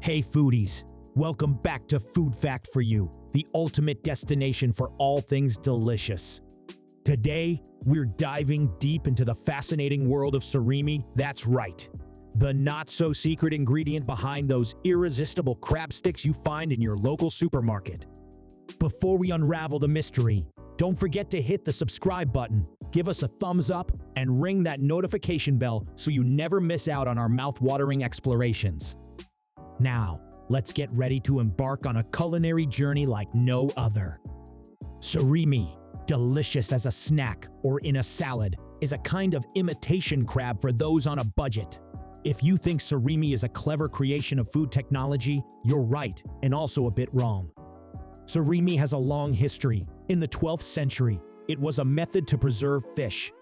Hey foodies, welcome back to Food Fact for You, the ultimate destination for all things delicious. Today, we're diving deep into the fascinating world of surimi. That's right, the not-so-secret ingredient behind those irresistible crab sticks you find in your local supermarket. Before we unravel the mystery, don't forget to hit the subscribe button, give us a thumbs up, and ring that notification bell so you never miss out on our mouth-watering explorations. Now, let's get ready to embark on a culinary journey like no other. Surimi, delicious as a snack or in a salad, is a kind of imitation crab for those on a budget. If you think surimi is a clever creation of food technology, you're right, and also a bit wrong. Surimi has a long history. In the 12th century, it was a method to preserve fish.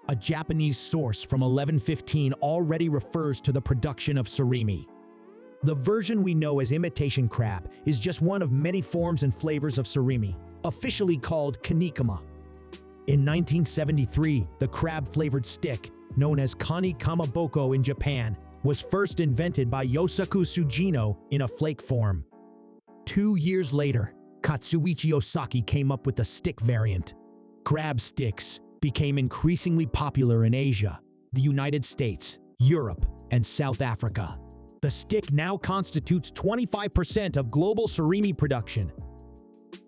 A Japanese source from 1115 already refers to the production of surimi. The version we know as imitation crab is just one of many forms and flavors of surimi, officially called kanikama. In 1973, the crab-flavored stick, known as kani kamaboko in Japan, was first invented by Yosaku Sugino in a flake form. 2 years later, Katsuichi Osaki came up with the stick variant. Crab sticks became increasingly popular in Asia, the United States, Europe, and South Africa. The stick now constitutes 25% of global surimi production.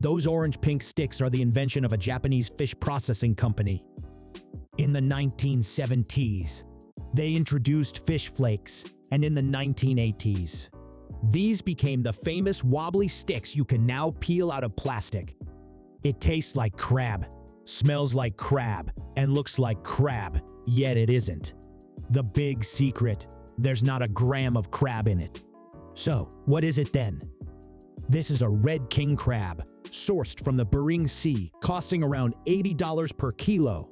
Those orange-pink sticks are the invention of a Japanese fish processing company. In the 1970s, they introduced fish flakes, and in the 1980s, these became the famous wobbly sticks you can now peel out of plastic. It tastes like crab, smells like crab, and looks like crab, yet it isn't. The big secret: there's not a gram of crab in it. So, what is it then? This is a red king crab, sourced from the Bering Sea, costing around $80 per kilo.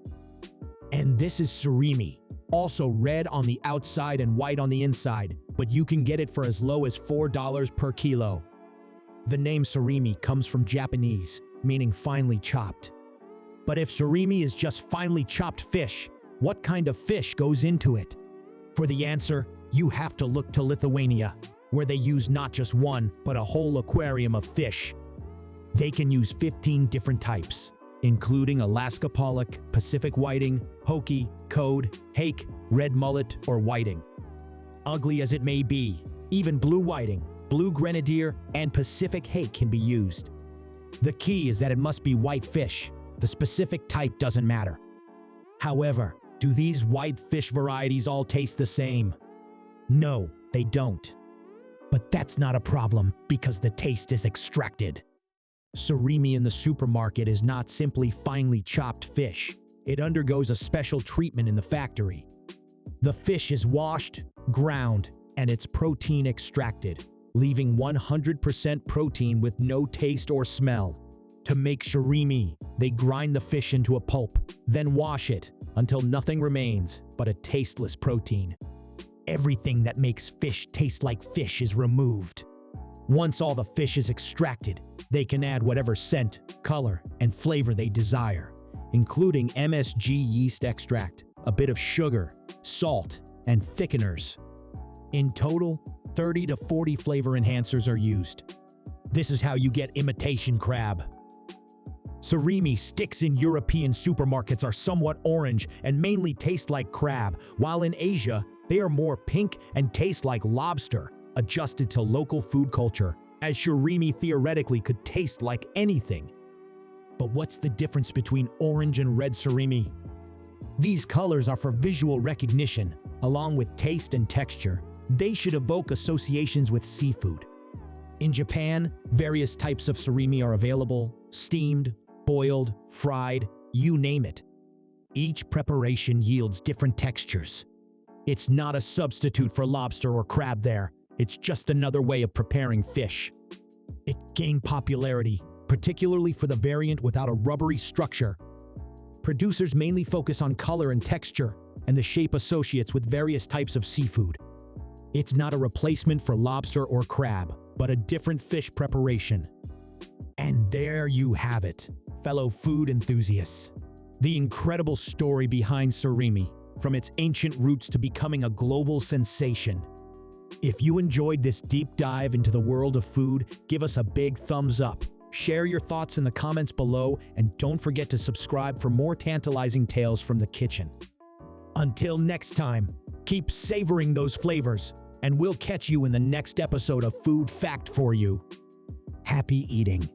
And this is surimi, also red on the outside and white on the inside, but you can get it for as low as $4 per kilo. The name surimi comes from Japanese, meaning finely chopped. But if surimi is just finely chopped fish, what kind of fish goes into it? For the answer, you have to look to Lithuania, where they use not just one, but a whole aquarium of fish. They can use 15 different types, including Alaska pollock, Pacific whiting, hoki, cod, hake, red mullet, or whiting. Ugly as it may be, even blue whiting, blue grenadier, and Pacific hake can be used. The key is that it must be white fish. The specific type doesn't matter. However, do these white fish varieties all taste the same? No, they don't. But that's not a problem because the taste is extracted. Surimi in the supermarket is not simply finely chopped fish. It undergoes a special treatment in the factory. The fish is washed, ground, and its protein extracted, leaving 100% protein with no taste or smell. To make surimi, they grind the fish into a pulp, then wash it until nothing remains but a tasteless protein. Everything that makes fish taste like fish is removed. Once all the fish is extracted, they can add whatever scent, color, and flavor they desire, including MSG yeast extract, a bit of sugar, salt, and thickeners. In total, 30 to 40 flavor enhancers are used. This is how you get imitation crab. Surimi sticks in European supermarkets are somewhat orange and mainly taste like crab, while in Asia, they are more pink and taste like lobster, adjusted to local food culture, as surimi theoretically could taste like anything. But what's the difference between orange and red surimi? These colors are for visual recognition, along with taste and texture. They should evoke associations with seafood. In Japan, various types of surimi are available: steamed, boiled, fried, you name it. Each preparation yields different textures. It's not a substitute for lobster or crab there. It's just another way of preparing fish. It gained popularity, particularly for the variant without a rubbery structure. Producers mainly focus on color and texture, and the shape associates with various types of seafood. It's not a replacement for lobster or crab, but a different fish preparation. And there you have it, fellow food enthusiasts. The incredible story behind surimi, from its ancient roots to becoming a global sensation. If you enjoyed this deep dive into the world of food, give us a big thumbs up. Share your thoughts in the comments below, and don't forget to subscribe for more tantalizing tales from the kitchen. Until next time, keep savoring those flavors, and we'll catch you in the next episode of Food Fact for You. Happy eating!